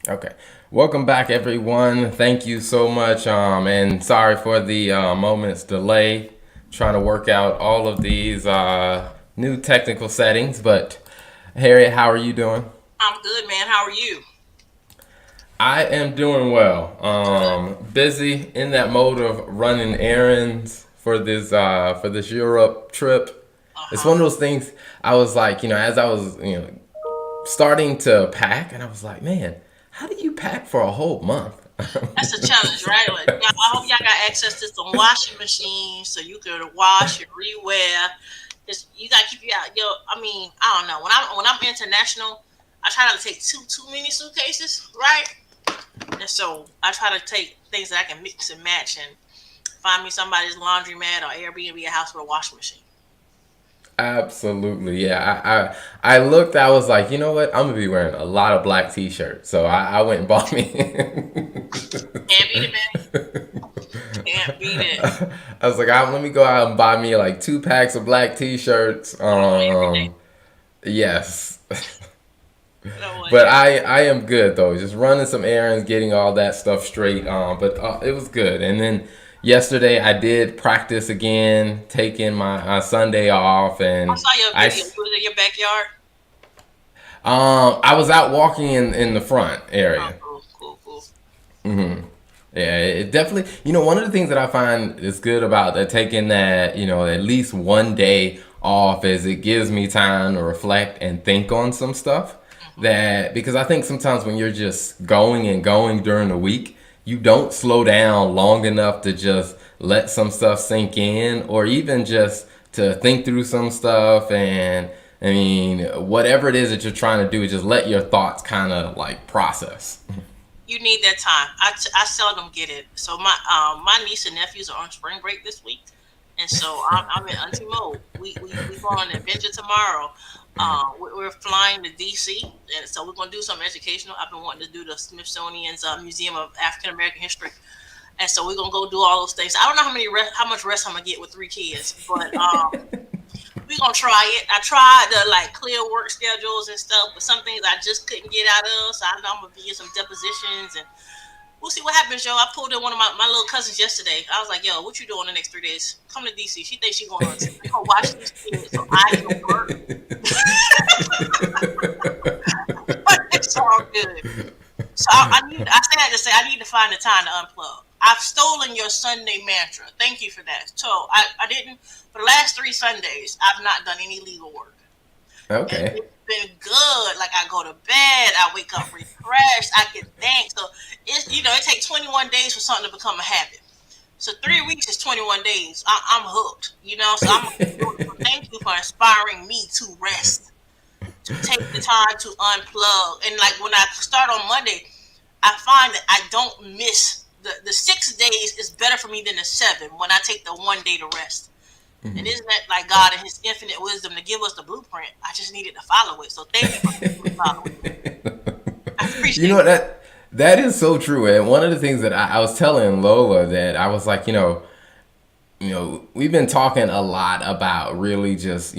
Okay. Welcome back, everyone. Thank you so much. And sorry for the moment's delay trying to work out all of these new technical settings. But, Harriet, how are you doing? I'm good, man. How are you? I am doing well. Good. Busy in that mode of running errands for this Europe trip. It's one Uh-huh. of those things. I was like, as I was starting to pack, and I was like, man, how do you pack for a whole month? That's a challenge, right? Like, I hope y'all got access to some washing machines so you can wash and rewear. You gotta keep you out. I don't know. When I'm international, I try not to take too many suitcases, right? And so I try to take things that I can mix and match and find me somebody's laundromat or Airbnb a house with a washing machine. Absolutely, yeah. I looked. I was like, you know what? I'm gonna be wearing a lot of black t-shirts, so I went and bought me. Can't beat it, man. Can't beat it. I was like, let me go out and buy me like 2 packs of black t-shirts. Put on every day. Yes. Put on But every. I am good though. Just running some errands, getting all that stuff straight. But it was good. And then yesterday I did practice again, taking my Sunday off, I and saw your I video. You was in your backyard. I was out walking in the front Oh, area. cool, cool, cool. Yeah, it definitely. One of the things that I find is good about taking that, at least one day off is it gives me time to reflect and think on some stuff. Hmm. That because I think sometimes when you're just going and going during the week, you don't slow down long enough to just let some stuff sink in, or even just to think through some stuff. And I mean, whatever it is that you're trying to do, just let your thoughts kind of like process. You need that time. I seldom get it. So my niece and nephews are on spring break this week, and so I'm in auntie mode. We go on an adventure tomorrow. We're flying to DC, and so we're gonna do something educational. I've been wanting to do the Smithsonian's Museum of African American History, and so we're gonna go do all those things. I don't know how much rest I'm gonna get with 3 kids, but we gonna try it. I tried to like clear work schedules and stuff, but some things I just couldn't get out of. So I know I'm gonna be in some depositions, and we'll see what happens, yo. I pulled in one of my little cousins yesterday. I was like, yo, what you doing the next 3 days? Come to DC. She thinks she gonna watch these kids, so I can work. But it's all good. So I say that to say I need to find the time to unplug. I've stolen your Sunday mantra. Thank you for that. So I didn't for the last 3 Sundays. I've not done any legal work, and Okay. it's been good. Like I go to bed, I wake up refreshed. I can think. So it takes 21 days for something to become a habit. So 3 weeks is 21 days. I'm hooked. So I'm gonna keep doing it. So thank you for inspiring me to rest, to take the time to unplug. And like when I start on Monday, I find that I don't miss the 6 days is better for me than the seven when I take the one day to rest. And isn't that like God and His infinite wisdom to give us the blueprint? I just needed to follow it. So thank you for letting me follow it. I You appreciate know that is so true. And one of the things that I was telling Lola that I was like, we've been talking a lot about really just,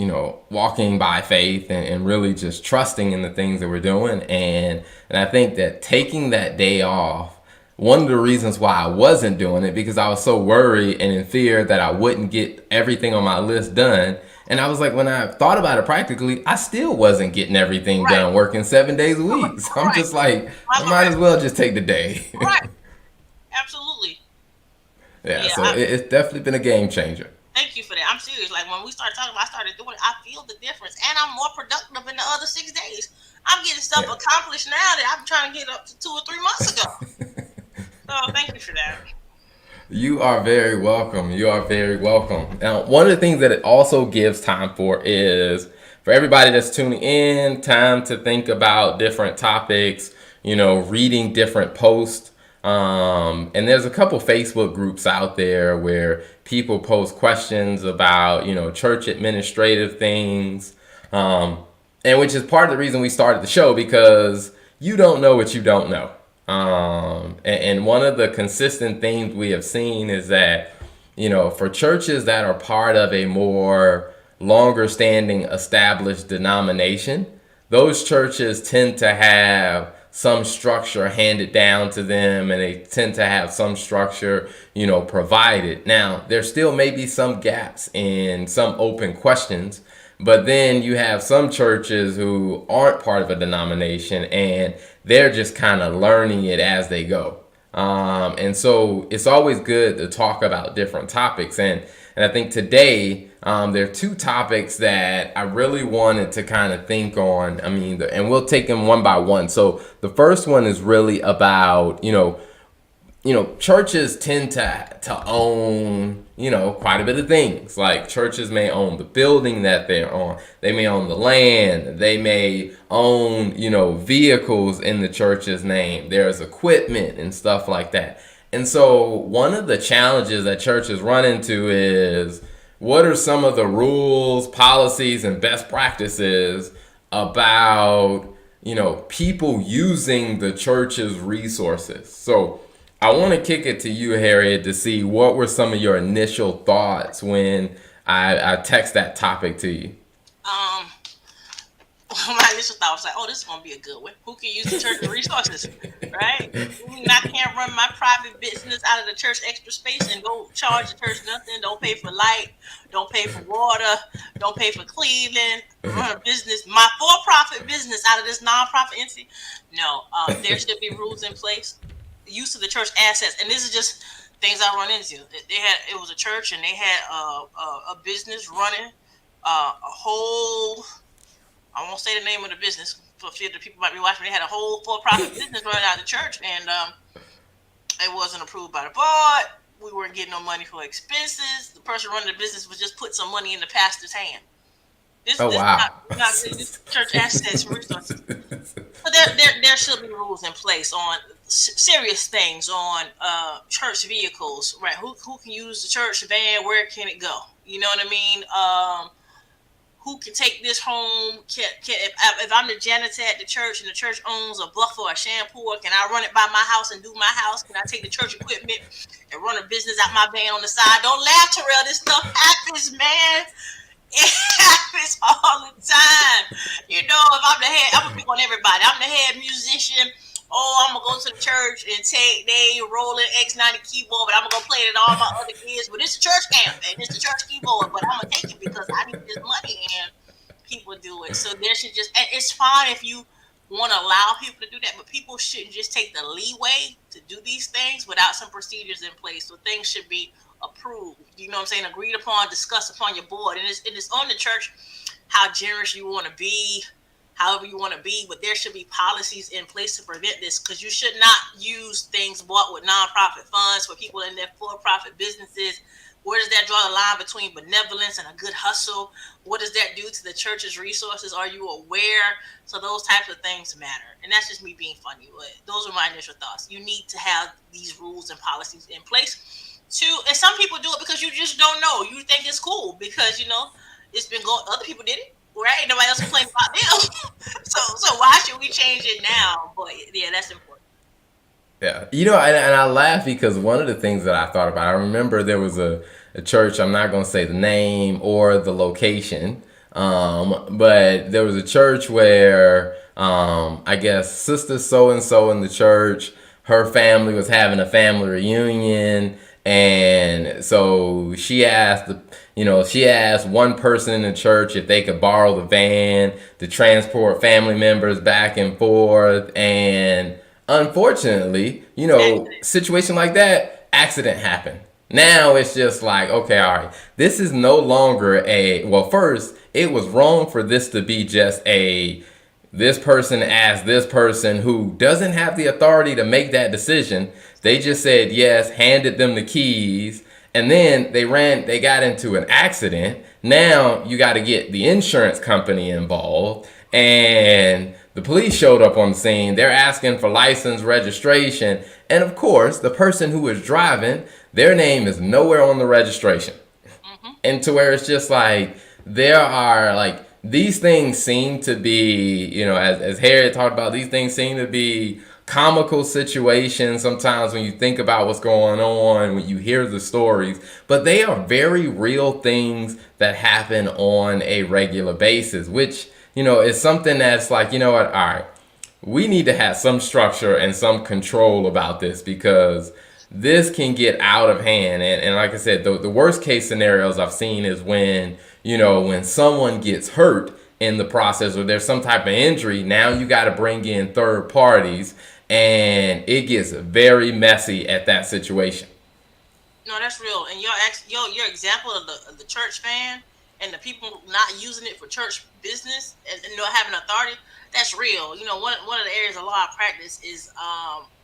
walking by faith and really just trusting in the things that we're doing. And I think that taking that day off, one of the reasons why I wasn't doing it because I was so worried and in fear that I wouldn't get everything on my list done. And I was like, when I thought about it practically, I still wasn't getting everything right, done working 7 days a week. So I'm right. just like, Might I as well might as rest. well just take the day. Right, absolutely. Yeah, Yeah, so it's definitely been a game changer. thank you for that. I'm serious. Like when we started talking, I started doing it. I feel the difference, and I'm more productive in the other 6 days. I'm getting stuff Yeah. accomplished now that I'm trying to get up to 2 or 3 months ago. So thank you for that. You are very welcome. You are very welcome. Now, one of the things that it also gives time for is for everybody that's tuning in, time to think about different topics, reading different posts. And there's a couple Facebook groups out there where people post questions about, church administrative things. And which is part of the reason we started the show because you don't know what you don't know. And one of the consistent themes we have seen is that, for churches that are part of a more longer standing established denomination, those churches tend to have some structure handed down to them, and they tend to have some structure, provided. Now, there still may be some gaps in some open questions, but then you have some churches who aren't part of a denomination and they're just kind of learning it as they go. And so it's always good to talk about different topics. And I think today there are two topics that I really wanted to kind of think on. I mean, and we'll take them one by one. So the first one is really about, churches tend to own, quite a bit of things. Like churches may own the building that they're on. They may own the land. They may own, vehicles in the church's name. There's equipment and stuff like that. And so one of the challenges that churches run into is, what are some of the rules, policies, and best practices about, people using the church's resources? So I want to kick it to you, Harriet, to see what were some of your initial thoughts when I text that topic to you. My initial thought was like, oh, this is going to be a good one. Who can use the church resources, right? I can't run my private business out of the church extra space and go charge the church nothing. Don't pay for light. Don't pay for water. Don't pay for cleaning. Run a business, my for-profit business out of this nonprofit entity. No, there should be rules in place. Use of the church assets. And this is just things I run into. It was a church and they had a business running a whole... I won't say the name of the business for fear that people might be watching. They had a whole for-profit business running out of the church, and it wasn't approved by the board. We weren't getting no money for expenses. The person running the business was just put some money in the pastor's hand. Wow. This church assets resources. But there should be rules in place on serious things, on church vehicles, right? Who can use the church van? Where can it go? You know what I mean? Who can take this home? If I'm the janitor at the church and the church owns a buffer or a shampoo, can I run it by my house and do my house? Can I take the church equipment and run a business out my van on the side? Don't laugh, Terrell. This stuff happens, man. It happens all the time. If I'm the head, I'm going to pick on everybody. I'm the head musician. Oh, I'm going to go to the church and take they rolling X90 keyboard, but I'm going to go play it at all my other kids. But it's a church camp and it's a church keyboard, but I'm going to take it because I need this money and people do it. So there should just, and it's fine if you want to allow people to do that, but people shouldn't just take the leeway to do these things without some procedures in place. So things should be approved, agreed upon, discussed upon your board. And it's on the church how generous you want to be, however you want to be, but there should be policies in place to prevent this, because you should not use things bought with nonprofit funds for people in their for-profit businesses. Where does that draw the line between benevolence and a good hustle? What does that do to the church's resources? Are you aware? So those types of things matter. And that's just me being funny, but those are my initial thoughts. You need to have these rules and policies in place. And some people do it because you just don't know. You think it's cool because, it's been going, other people did it. Right? Nobody else complained about them. so why should we change it now? But yeah, that's important. Yeah. And I laugh because one of the things that I thought about, I remember there was a church, I'm not going to say the name or the location, but there was a church where I guess sister so-and-so in the church, her family was having a family reunion. And so she asked one person in the church if they could borrow the van to transport family members back and forth. And unfortunately, situation like that, accident happened. Now it's just like, okay, all right, this is no longer first, it was wrong for this to be just this person asked this person who doesn't have the authority to make that decision. They just said yes, handed them the keys, and then they got into an accident. Now you got to get the insurance company involved, and the police showed up on the scene. They're asking for license, registration, and of course, the person who was driving, their name is nowhere on the registration. Mm-hmm. And to where it's just like, there are like, these things seem to be, as Harriet talked about, these things seem to be comical situations sometimes when you think about what's going on, when you hear the stories, but they are very real things that happen on a regular basis, which, is something that's like, all right, we need to have some structure and some control about this because this can get out of hand. And like I said, the worst case scenarios I've seen is when, when someone gets hurt in the process or there's some type of injury, now you got to bring in third parties and it gets very messy at that situation. No, that's real. And your example of the church van and the people not using it for church business and not having authority, that's real. One of the areas of law I practice is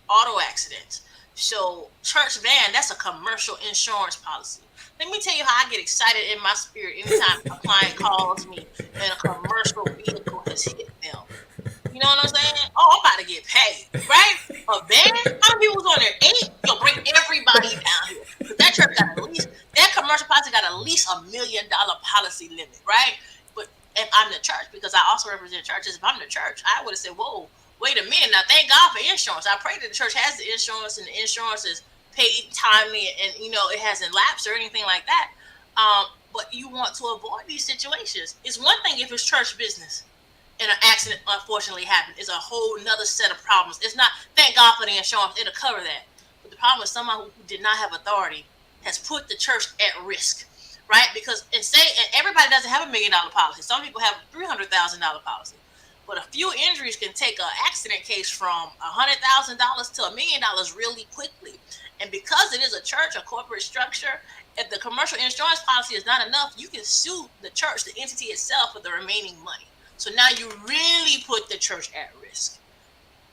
auto accidents. So church van, that's a commercial insurance policy. Let me tell you how I get excited in my spirit anytime a client calls me and a commercial vehicle has hit them. You know what I'm saying? Oh, I'm about to get paid, right? A van? How many people was on there? 8? You'll bring everybody down here. Because that church got at least, that commercial policy got at least $1 million policy limit, right? But if I'm the church, because I also represent churches, if I'm the church, I would have said, whoa, wait a minute. Now, thank God for insurance. I pray that the church has the insurance and the insurance is paid timely and, it hasn't lapsed or anything like that. But you want to avoid these situations. It's one thing if it's church business and an accident unfortunately happened. It's a whole nother set of problems. It's not, thank God for the insurance, it'll cover that. But the problem is someone who did not have authority has put the church at risk, right? Because and everybody doesn't have $1 million policy. Some people have $300,000 policy. But a few injuries can take an accident case from $100,000 to $1 million really quickly. And because it is a church, a corporate structure, if the commercial insurance policy is not enough, you can sue the church, the entity itself, for the remaining money. So now you really put the church at risk.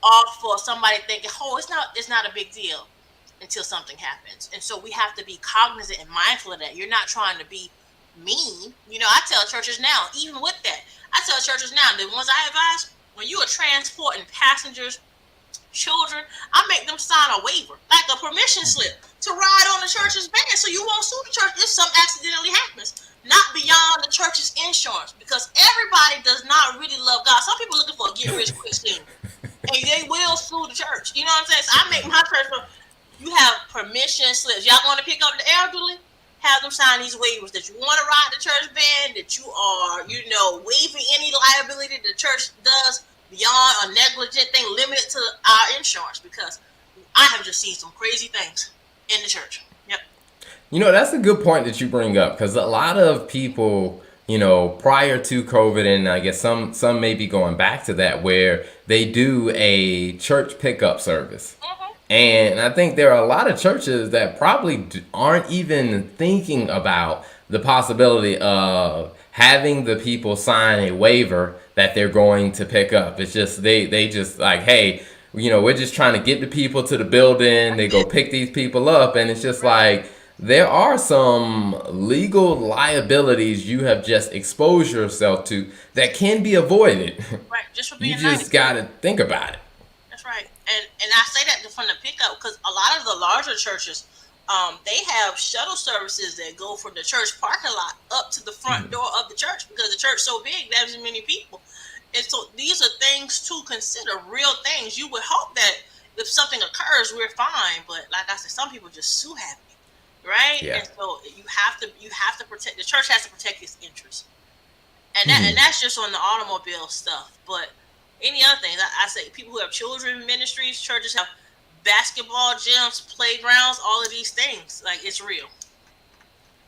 Or for somebody thinking, oh, it's not a big deal until something happens. And so we have to be cognizant and mindful of that. You're not trying to be mean. I tell churches now, even with that, I tell churches now, the ones I advise, when you are transporting passengers, children, I make them sign a waiver, like a permission slip, to ride on the church's van so you won't sue the church if something accidentally happens. Not beyond the church's insurance, because everybody does not really love God. Some people looking for a get rich quick scheme, and they will sue the church. You know what I'm saying? So I make my church. You have permission slips. Y'all want to pick up the elderly? Have them sign these waivers that you want to ride the church van, that you are, waiving any liability the church does beyond a negligent thing limited to our insurance, because I have just seen some crazy things in the church. Yep. That's a good point that you bring up because a lot of people, prior to COVID, and I guess some may be going back to that, where they do a church pickup service. Mm-hmm. And I think there are a lot of churches that probably aren't even thinking about the possibility of having the people sign a waiver that they're going to pick up. It's just they just like, hey, we're just trying to get the people to the building. They go pick these people up, and it's just like there are some legal liabilities you have just exposed yourself to that can be avoided. Right, just for You being just nice. got to think about it. That's right. And I say that from the pickup because a lot of the larger churches, they have shuttle services that go from the church parking lot up to the front door of the church because the church is so big, there's many people. And so these are things to consider, real things. You would hope that if something occurs, we're fine. But like I said, some people just sue happy, right? Yeah. And so you have to protect, the church has to protect its interests. And that's just on the automobile stuff. But any other things, I say people who have children ministries, churches have basketball gyms, playgrounds, all of these things. Like, it's real.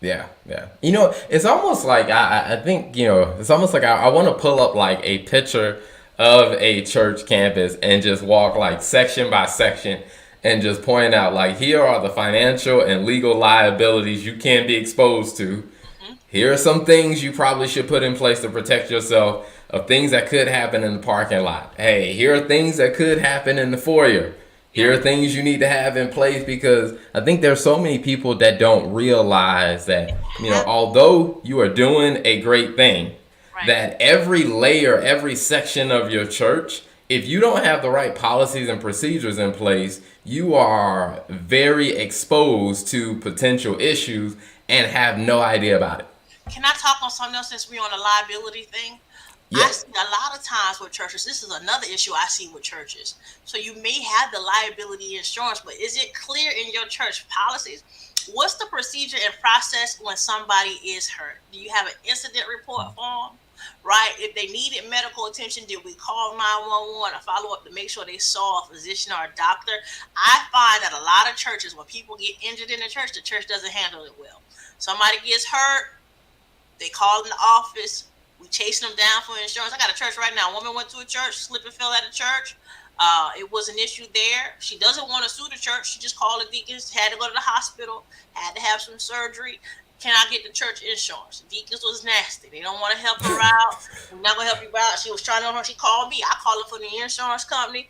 Yeah, yeah. It's almost like I think, it's almost like I want to pull up like a picture of a church campus and just walk like section by section and just point out like here are the financial and legal liabilities you can be exposed to. Mm-hmm. Here are some things you probably should put in place to protect yourself of things that could happen in the parking lot. Hey, here are things that could happen in the foyer. Here are things you need to have in place because I think there's so many people that don't realize that, although you are doing a great thing, Right. that every layer, every section of your church, if you don't have the right policies and procedures in place, you are very exposed to potential issues and have no idea about it. Can I talk on something else since we're on the liability thing? I Yes. see a lot of times with churches, this is another issue I see with churches. So you may have the liability insurance, but is it clear in your church policies? What's the procedure and process when somebody is hurt? Do you have an incident report form? right? If they needed medical attention, did we call 911 or follow up to make sure they saw a physician or a doctor? I find that a lot of churches, when people get injured in the church doesn't handle it well. Somebody gets hurt, they call in the office. We chasing them down for insurance. I got a church right now. A woman went to a church, slipped and fell at a church. It was an issue there. She doesn't want to sue the church. She just called the deacons, had to go to the hospital, had to have some surgery. Can I get the church insurance? The deacons was nasty. They don't want to help her out. We're not going to help you out. She was trying to, she called me. I called her for the insurance company.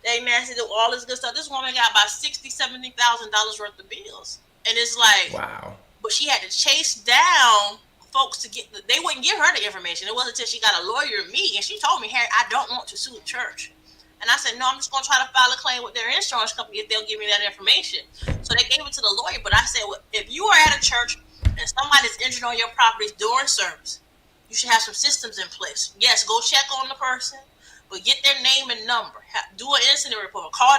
They nasty, do all this good stuff. This woman got about $60,000, $70,000 worth of bills. And it's like, wow. But she had to chase down folks to get, they wouldn't give her the information. It wasn't until she got a lawyer and me, and she told me, Harry, I don't want to sue the church. And I said, no, I'm just going to try to file a claim with their insurance company if they'll give me that information. So they gave it to the lawyer. But I said, well, if you are at a church and somebody's injured on your property during service, you should have some systems in place. Yes, go check on the person, but get their name and number. Do an incident report. Call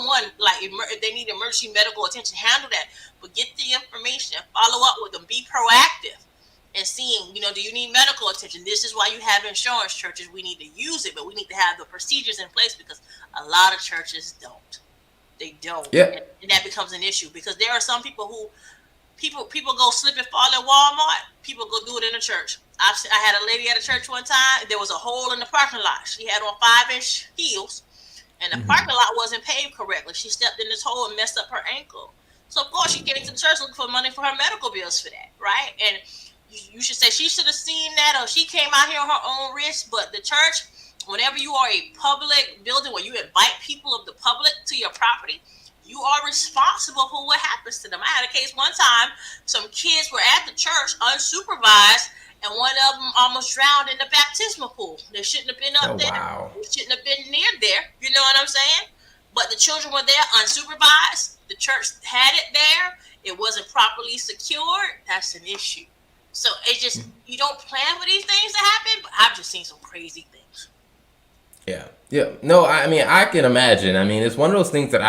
911. Like if they need emergency medical attention, handle that. But get the information. Follow up with them. Be proactive. And seeing, do you need medical attention? This is why you have insurance, churches. We need to use it, but we need to have the procedures in place because a lot of churches don't. They don't. Yeah. And that becomes an issue because there are some people who, people go slip and fall at Walmart. People go do it in the church. I had a lady at a church one time. There was a hole in the parking lot. She had on 5-inch heels, and the parking lot wasn't paved correctly. She stepped in this hole and messed up her ankle. So, of course, she came to the church looking for money for her medical bills for that, right? And you should say she should have seen that, or she came out here on her own risk. But the church, whenever you are a public building where you invite people of the public to your property, you are responsible for what happens to them. I had a case one time, some kids were at the church unsupervised, and one of them almost drowned in the baptismal pool. They shouldn't have been up there. Wow. They shouldn't have been near there. You know what I'm saying? But the children were there unsupervised. The church had it there. It wasn't properly secured. That's an issue. So it's just, you don't plan for these things to happen, but I've just seen some crazy things. Yeah. Yeah. No, I mean, I can imagine. I mean, it's one of those things that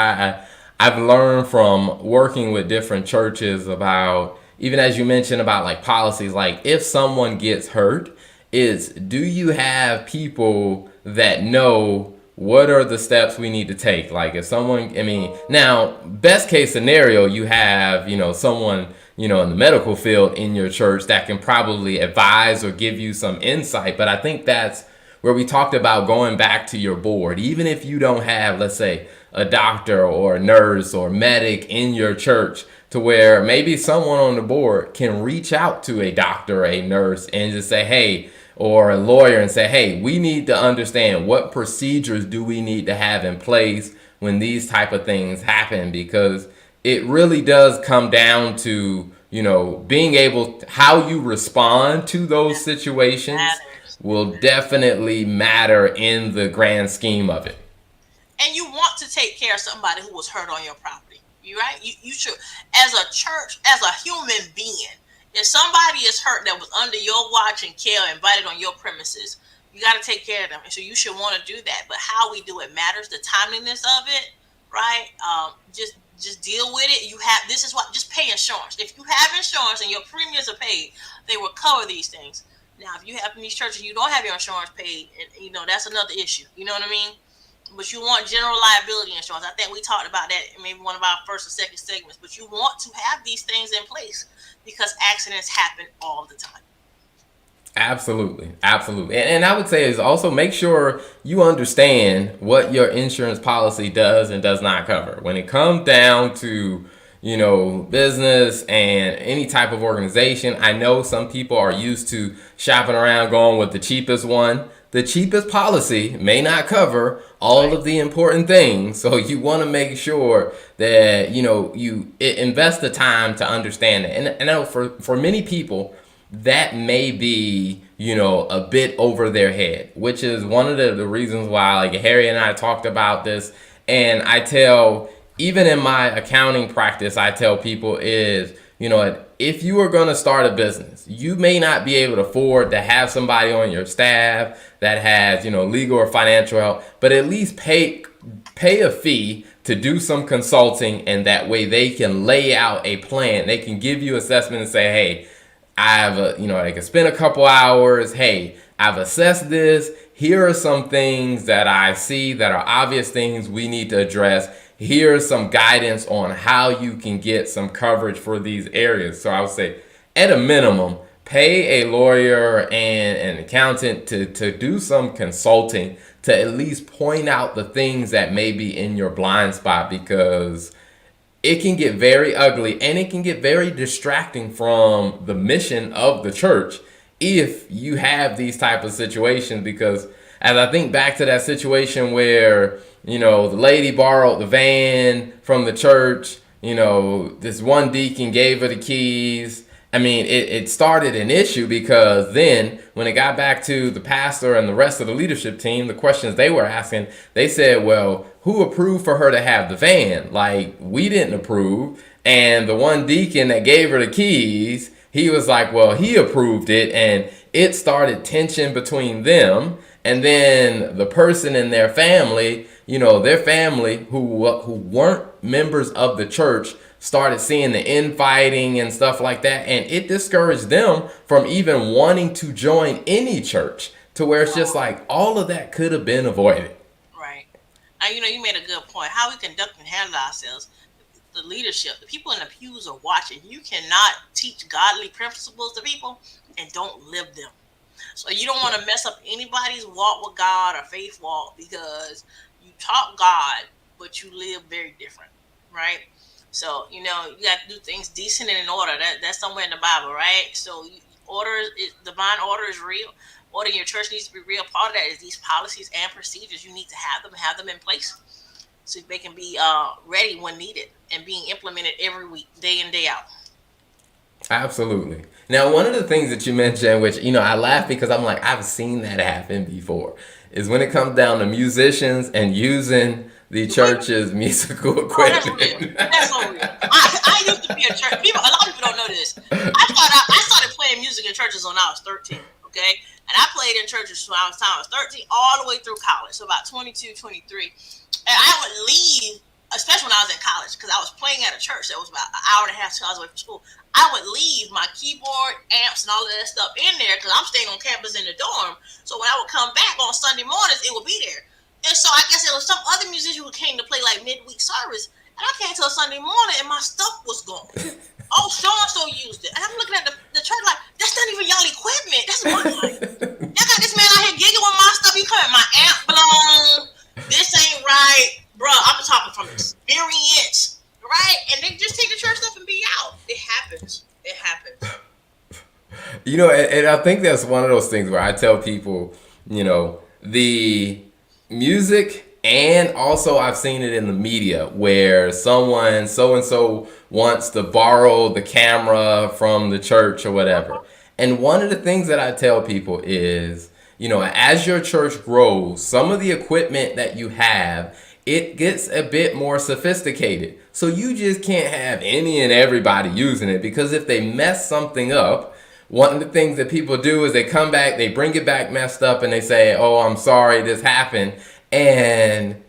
I've learned from working with different churches about, even as you mentioned about like policies, like if someone gets hurt, is do you have people that know what are the steps we need to take? Like if someone, I mean, now, best case scenario, you have, someone, in the medical field in your church that can probably advise or give you some insight. But I think that's where we talked about going back to your board. Even if you don't have, let's say, a doctor or a nurse or medic in your church, to where maybe someone on the board can reach out to a doctor or a nurse and just say, hey, or a lawyer and say, hey, we need to understand what procedures do we need to have in place when these type of things happen, because it really does come down to, being able, how you respond to those situations will definitely matter in the grand scheme of it. And you want to take care of somebody who was hurt on your property. You right? You should, as a church, as a human being, if somebody is hurt that was under your watch and care, invited on your premises, you got to take care of them. And so you should want to do that. But how we do it matters, the timeliness of it, right? Just deal with it. This is what, just pay insurance. If you have insurance and your premiums are paid, they will cover these things. Now, if you have in these churches, you don't have your insurance paid, and that's another issue. You know what I mean? But you want general liability insurance. I think we talked about that in maybe one of our first or second segments. But you want to have these things in place because accidents happen all the time. Absolutely. And I would say is also make sure you understand what your insurance policy does and does not cover. When it comes down to, business and any type of organization, I know some people are used to shopping around going with the cheapest one. The cheapest policy may not cover all of the important things. So you want to make sure that, you invest the time to understand it. And I know for many people, that may be, a bit over their head, which is one of the reasons why, like Harry and I talked about this. And I tell, even in my accounting practice, I tell people is, if you are going to start a business, you may not be able to afford to have somebody on your staff that has, legal or financial help, but at least pay a fee to do some consulting, and that way they can lay out a plan. They can give you assessment and say, hey, I have I can spend a couple hours. Hey, I've assessed this. Here are some things that I see that are obvious things we need to address. Here's some guidance on how you can get some coverage for these areas. So I would say, at a minimum, pay a lawyer and an accountant to do some consulting to at least point out the things that may be in your blind spot, because it can get very ugly and it can get very distracting from the mission of the church if you have these type of situations. Because as I think back to that situation where, the lady borrowed the van from the church, this one deacon gave her the keys. I mean, it started an issue, because then when it got back to the pastor and the rest of the leadership team, the questions they were asking, they said, well, who approved for her to have the van? Like, we didn't approve. And the one deacon that gave her the keys, he was like, well, he approved it. And it started tension between them. And then the person in their family, their family who weren't members of the church, started seeing the infighting and stuff like that, and it discouraged them from even wanting to join any church, to where it's just like all of that could have been avoided. Right. And you made a good point. How we conduct and handle ourselves, the leadership, the people in the pews are watching. You cannot teach godly principles to people and don't live them. So you don't want to mess up anybody's walk with God or faith walk, because you talk God, but you live very different, right? So, you got to do things decent and in order. That's somewhere in the Bible, right? So divine order is real. Order in your church needs to be real. Part of that is these policies and procedures. You need to have them in place so they can be ready when needed and being implemented every week, day in, day out. Absolutely. Now, one of the things that you mentioned, which, I laugh because I'm like, I've seen that happen before, is when it comes down to musicians and using the church's musical equipment. Oh, that's real. That's so real. I used to be a church. A lot of people don't know this. I started playing music in churches when I was 13, okay? And I played in churches when I was 13, all the way through college, so about 22, 23. And I would leave, especially when I was in college, because I was playing at a church that was about an hour and a half, 2 hours away from school. I would leave my keyboard, amps, and all of that stuff in there, because I'm staying on campus in the dorm. So when I would come back on Sunday mornings, it would be there. And so I guess there was some other musician who came to play like midweek service, and I came till Sunday morning and my stuff was gone. Oh, so-and-so used it. And I'm looking at the church like, that's not even y'all equipment. That's mine. Y'all got this man out here gigging with my stuff. He coming, my amp blown. This ain't right. Bruh, I'm talking from experience, right? And they just take the church stuff and be out. It happens. And I think that's one of those things where I tell people, the music, and also I've seen it in the media where someone so-and-so wants to borrow the camera from the church or whatever. And one of the things that I tell people is, as your church grows, some of the equipment that you have, it gets a bit more sophisticated. So you just can't have any and everybody using it, because if they mess something up, one of the things that people do is they come back, they bring it back messed up, and they say, oh, I'm sorry, this happened. And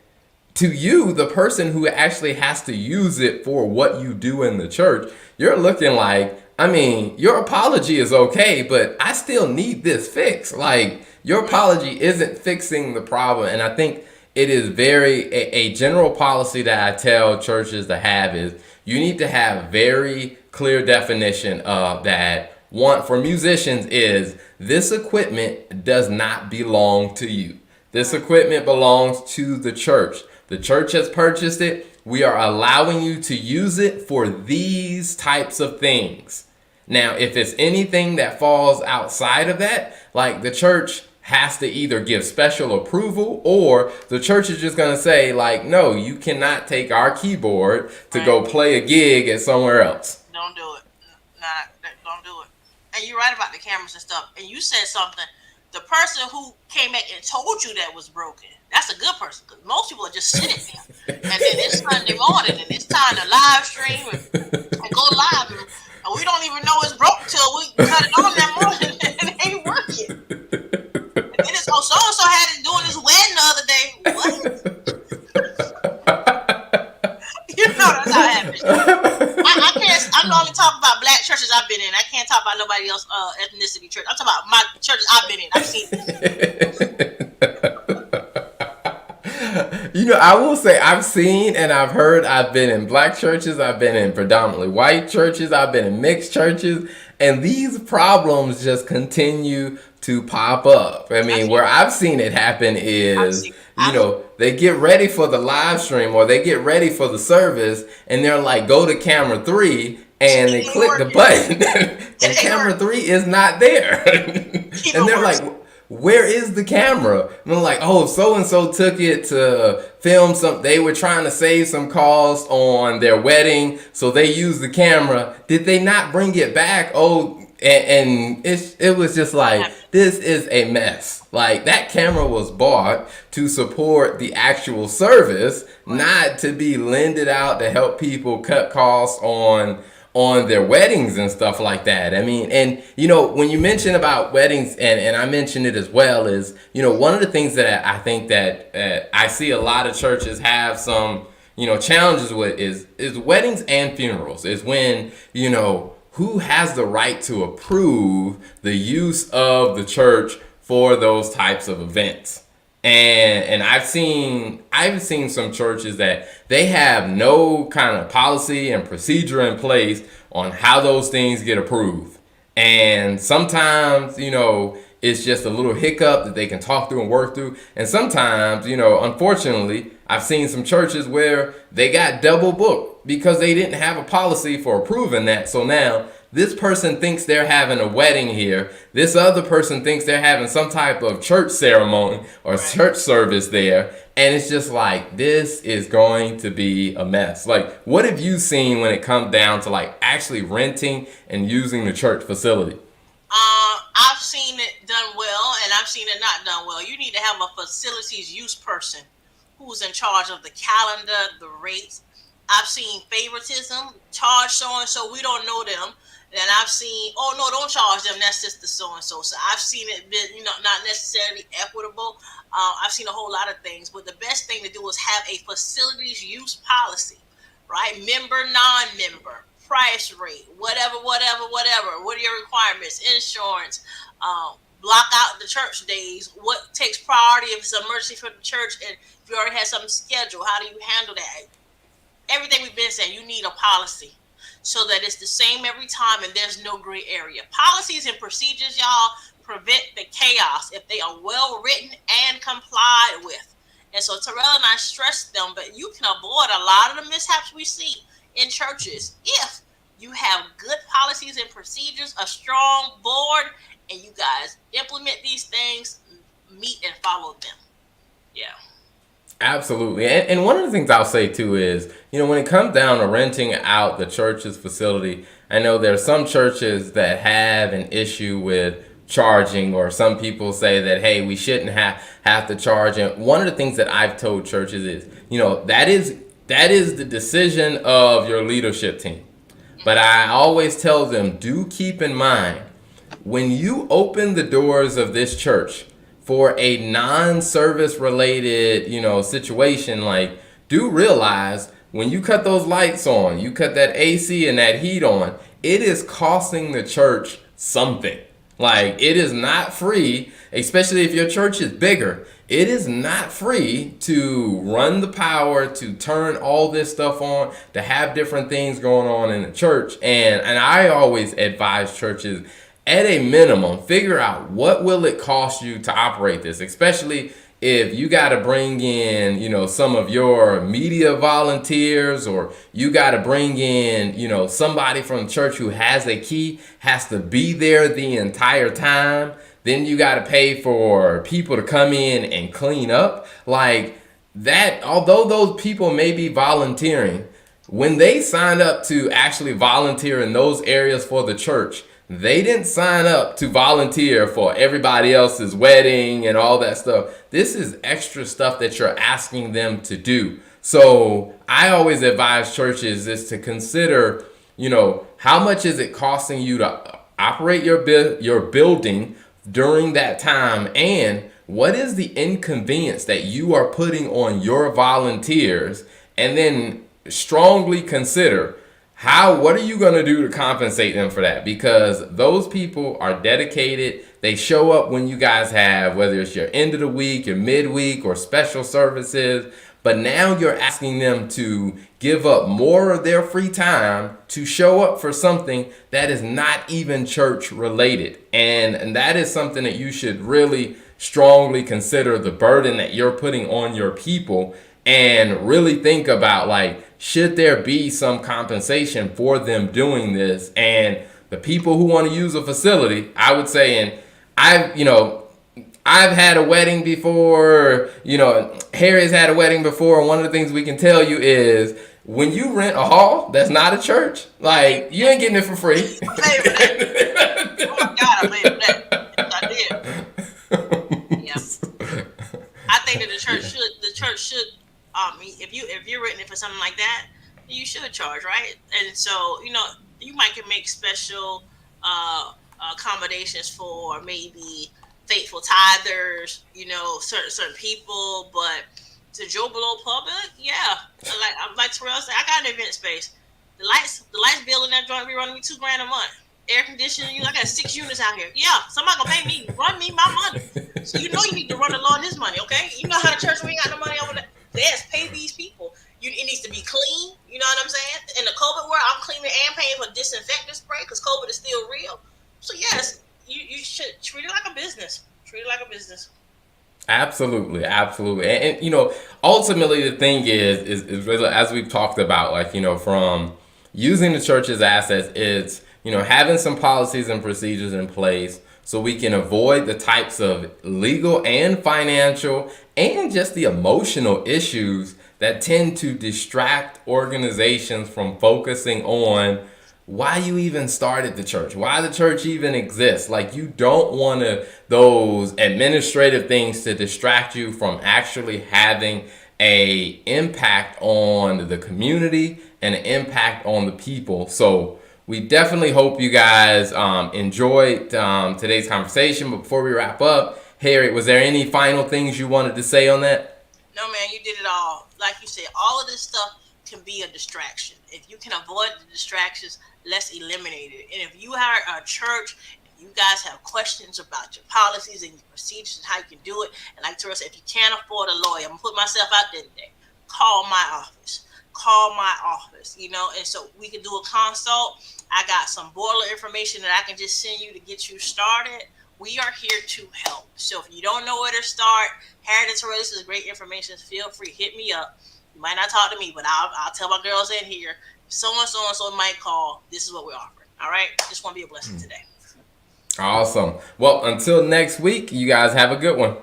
to you, the person who actually has to use it for what you do in the church, you're looking like, your apology is okay, but I still need this fixed. Like, your apology isn't fixing the problem. And I think it is a general policy that I tell churches to have is you need to have very clear definition of that. One for musicians is this equipment does not belong to you. This equipment belongs to the church. The church has purchased it. We are allowing you to use it for these types of things. Now, if it's anything that falls outside of that, like the church has to either give special approval, or the church is just going to say, like, no, you cannot take our keyboard to go play a gig at somewhere else. Don't do it. Don't do it. And you're right about the cameras and stuff. And you said something. The person who came back and told you that was broken, that's a good person, because most people are just sitting there. And then it's Sunday morning and it's time to live stream and go live. And we don't even know it's broke till we cut it on that morning and it ain't working. And then it's, oh, so-and-so had it doing his wedding the other day. What? That's how it happens. I'm only talking about black churches churches I've been in. I can't talk about nobody else ethnicity church. I'm talking about my churches I've been in. I've seen I will say I've seen and I've heard. I've been in black churches. I've been in predominantly white churches. I've been in mixed churches. And these problems just continue to pop up. I mean, where I've seen it happen is, they get ready for the live stream or they get ready for the service and they're like, go to camera 3 and they click the button and camera 3 is not there. And they're like, where is the camera? And they're like, oh, so-and-so took it to film some. They were trying to save some costs on their wedding, so they used the camera. Did they not bring it back? Oh, and it was just like, this is a mess. Like, that camera was bought to support the actual service, not to be lended out to help people cut costs on their weddings and stuff like that. I mean, and when you mention about weddings, and I mentioned it as well, is one of the things that I think that I see a lot of churches have some challenges with is weddings and funerals. Is when who has the right to approve the use of the church for those types of events. And I've seen some churches that they have no kind of policy and procedure in place on how those things get approved. And sometimes, it's just a little hiccup that they can talk through and work through. And sometimes, unfortunately, I've seen some churches where they got double booked because they didn't have a policy for approving that. So now this person thinks they're having a wedding here. This other person thinks they're having some type of church ceremony or church service there. And it's just like, this is going to be a mess. Like, what have you seen when it comes down to like actually renting and using the church facility? I've seen it done well and I've seen it not done well. You need to have a facilities use person who's in charge of the calendar, the rates. I've seen favoritism, charge so-and-so, we don't know them. And I've seen, oh no, don't charge them, that's just the so-and-so. So I've seen it been, not necessarily equitable. I've seen a whole lot of things, but the best thing to do is have a facilities use policy, right? Member, non-member, price rate, whatever. What are your requirements? Insurance, block out the church days. What takes priority if it's an emergency for the church? And if you already have something scheduled, how do you handle that? Everything we've been saying, you need a policy so that it's the same every time and there's no gray area. Policies and procedures, y'all, prevent the chaos if they are well written and complied with. And so Terrell and I stress them, but you can avoid a lot of the mishaps we see in churches if you have good policies and procedures, a strong board, and you guys implement these things, meet and follow them. Yeah. Absolutely. And one of the things I'll say too is, when it comes down to renting out the church's facility, I know there are some churches that have an issue with charging, or some people say that, hey, we shouldn't have to charge. And one of the things that I've told churches is, that is the decision of your leadership team. But I always tell them, do keep in mind, when you open the doors of this church for a non-service related, situation, like, do realize when you cut those lights on, you cut that AC and that heat on, it is costing the church something. Like, it is not free, especially if your church is bigger. It is not free to run the power, to turn all this stuff on, to have different things going on in the church. And I always advise churches, at a minimum, figure out what will it cost you to operate this, especially if you got to bring in, some of your media volunteers, or you got to bring in, somebody from the church who has a key, has to be there the entire time. Then you got to pay for people to come in and clean up. Like that, although those people may be volunteering, when they sign up to actually volunteer in those areas for the church, they didn't sign up to volunteer for everybody else's wedding and all that stuff. This is extra stuff that you're asking them to do. So I always advise churches is to consider, how much is it costing you to operate your building during that time, and what is the inconvenience that you are putting on your volunteers, and then strongly consider what are you going to do to compensate them for that? Because those people are dedicated. They show up when you guys have, whether it's your end of the week, your midweek, or special services. But now you're asking them to give up more of their free time to show up for something that is not even church related. And that is something that you should really strongly consider, the burden that you're putting on your people, and really think about, like, should there be some compensation for them doing this? And the people who want to use a facility, I would say, and I've had a wedding before, Harry's had a wedding before, and one of the things we can tell you is when you rent a hall that's not a church, like, you ain't getting it for free. Oh my God, I believe that. Yes, I did. Yeah. I think that the church should if you're renting it for something like that, you should charge, right? And so, you might can make special accommodations for maybe faithful tithers, certain people, but to Joe Blow public, yeah. Like Terrell said, I got an event space. The lights bill in that joint be running me $2,000 a month. Air conditioning, I got 6 units out here. Yeah, somebody gonna pay me, run me my money. So you need to run the Lord his money, okay? You know how the church, we ain't got no money over there. Yes, pay these people. It needs to be clean. You know what I'm saying? In the COVID world, I'm cleaning and paying for disinfectant spray because COVID is still real. So yes, you should treat it like a business. Treat it like a business. Absolutely, absolutely, and ultimately the thing is really, as we've talked about, like, from using the church's assets, it's having some policies and procedures in place so we can avoid the types of legal and financial and just the emotional issues that tend to distract organizations from focusing on why you even started the church, why the church even exists. Like, you don't want those administrative things to distract you from actually having a impact on the community and an impact on the people. So we definitely hope you guys enjoyed today's conversation. But before we wrap up, Harriet, was there any final things you wanted to say on that? No, man, you did it all. Like you said, all of this stuff can be a distraction. If you can avoid the distractions, let's eliminate it. And if you are a church, if you guys have questions about your policies and your procedures and how you can do it, and like Terrell said, if you can't afford a lawyer, I'm gonna put myself out there today. Call my office. And so we can do a consult. I got some boiler information that I can just send you to get you started. We are here to help. So if you don't know where to start, Harriet and Terrell, this is great information. Feel free, hit me up. You might not talk to me, but I'll tell my girls in here, so and so might call. This is what we're offering. All right? Just want to be a blessing today. Awesome. Well, until next week, you guys have a good one.